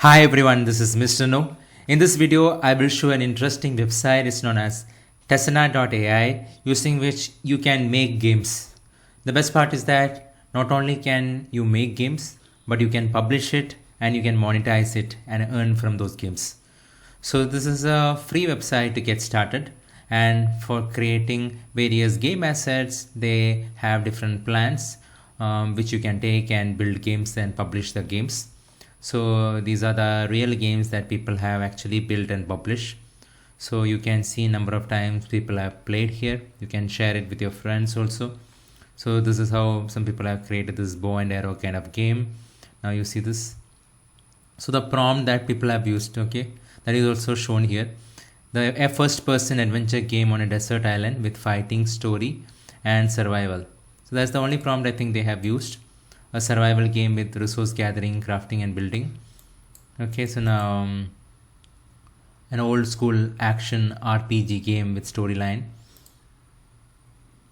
Hi everyone, this is Mr. No. In this video, I will show an interesting website. It's known as Tesana.ai, using which you can make games. The best part is that not only can you make games, but you can publish it and you can monetize it and earn from those games. So this is a free website to get started, and for creating various game assets, they have different plans which you can take and build games and publish the games. So these are the real games that people have actually built and published. So you can see number of times people have played here. You can share it with your friends also. So this is how some people have created this bow and arrow kind of game. Now you see this. So the prompt that people have used, okay, that is also shown here. A first person adventure game on a desert island with fighting, story and survival. So that's the only prompt I think they have used. A survival game with resource gathering, crafting and building. Okay, so now an old school action RPG game with storyline.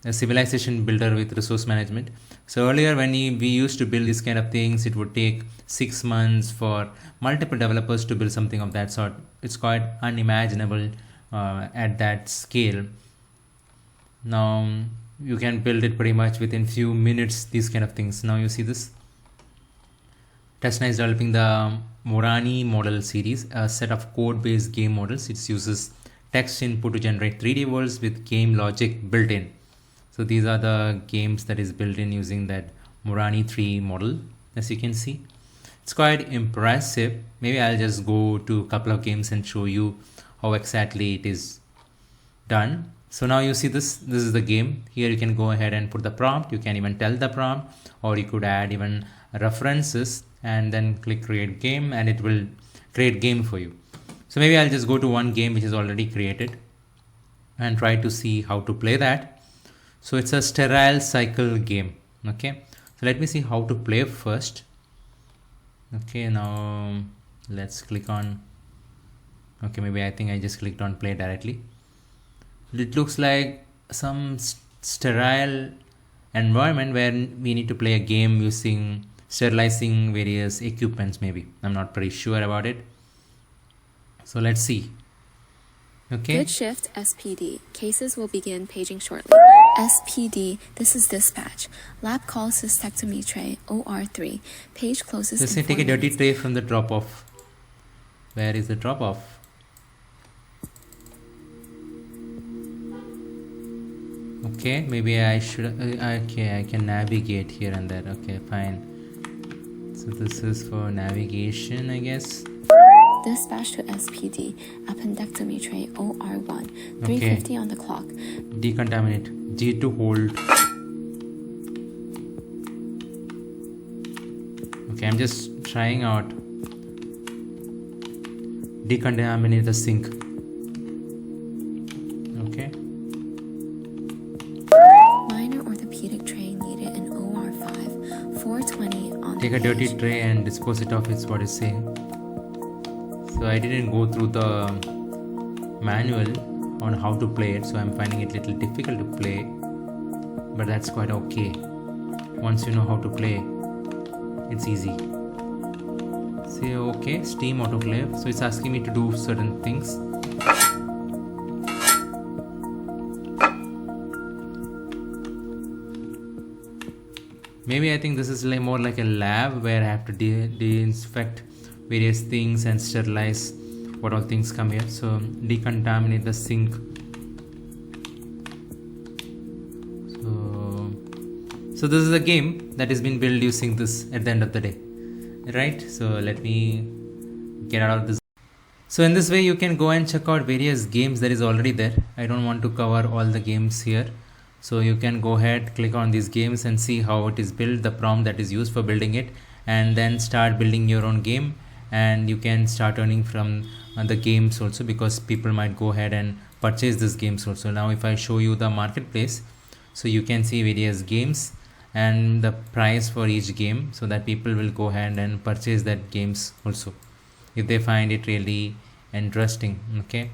A civilization builder with resource management. So earlier when we used to build these kind of things, it would take 6 months for multiple developers to build something of that sort. It's quite unimaginable at that scale. Now you can build it pretty much within few minutes, these kind of things. Now you see this. Tesla is developing the Morani model series, a set of code-based game models. It uses text input to generate 3D worlds with game logic built in. So these are the games that is built in using that Morani 3 model, as you can see. It's quite impressive. Maybe I'll just go to a couple of games and show you how exactly it is done. So now you see this is the game. Here you can go ahead and put the prompt. You can even tell the prompt, or you could add even references and then click create game and it will create game for you. So maybe I'll just go to one game which is already created and try to see how to play that. So it's a sterile cycle game. Okay, so let me see how to play first. Okay, now let's click on, okay, maybe I think I just clicked on play directly. It looks like some sterile environment where we need to play a game using sterilizing various equipments. Maybe I'm not pretty sure about it, so let's see. Okay, Good shift SPD. Cases will begin paging shortly. SPD, this is dispatch. Lab calls cystectomy tray, OR3. Page closes. Let's say take a dirty tray from the drop off. Where is the drop off? Okay, maybe I should, okay, I can navigate here and there. Okay, fine. So this is for navigation, I guess. Dispatch to SPD, appendectomy tray, OR1. 350 on the clock. Decontaminate, G to hold. Okay, I'm just trying out. Decontaminate the sink. Okay. Minor orthopedic tray needed in OR5. 420 on Take a dirty tray and dispose it off, is what it's saying. So I didn't go through the manual on how to play it, so I'm finding it a little difficult to play, but that's quite okay. Once you know how to play, it's easy. Say okay, steam autoclave. So it's asking me to do certain things. Maybe I think this is like more like a lab where I have to disinfect various things and sterilize what all things come here. So decontaminate the sink. So this is a game that has been built using this at the end of the day, right? So let me get out of this. So in this way you can go and check out various games that is already there. I don't want to cover all the games here. So you can go ahead, click on these games and see how it is built, the prompt that is used for building it, and then start building your own game. And you can start earning from the games also, because people might go ahead and purchase these games also. Now if I show you the marketplace, so you can see various games and the price for each game, so that people will go ahead and purchase that games also if they find it really interesting. Okay,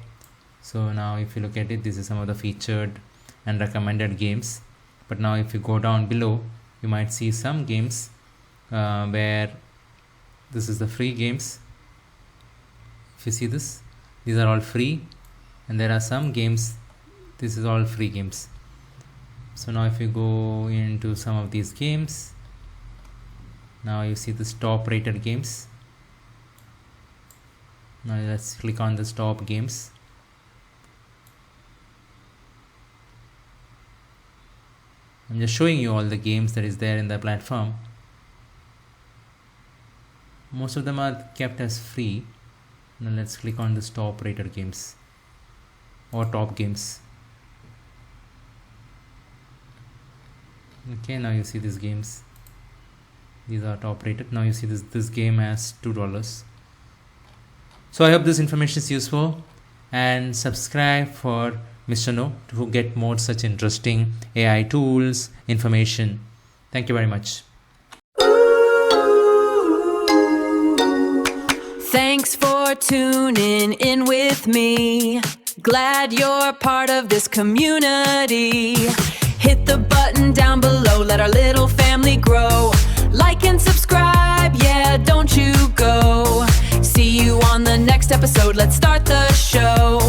so now if you look at it, this is some of the featured and recommended games. But now if you go down below, you might see some games where this is the free games, If you see this, these are all free, and there are some games, this is all free games. So now if you go into some of these games, now you see this top rated games. Now let's click on the top games. I'm just showing you all the games that is there in the platform. Most of them are kept as free. Now let's click on this top rated games or top games. Okay, now you see these games, these are top rated. Now you see this game has $2. So I hope this information is useful, and subscribe for Mr. No to get more such interesting AI tools, information. Thank you very much. Thanks for tuning in with me. Glad you're part of this community. Hit the button down below, let our little family grow. Like and subscribe, yeah, don't you go. See you on the next episode, let's start the show.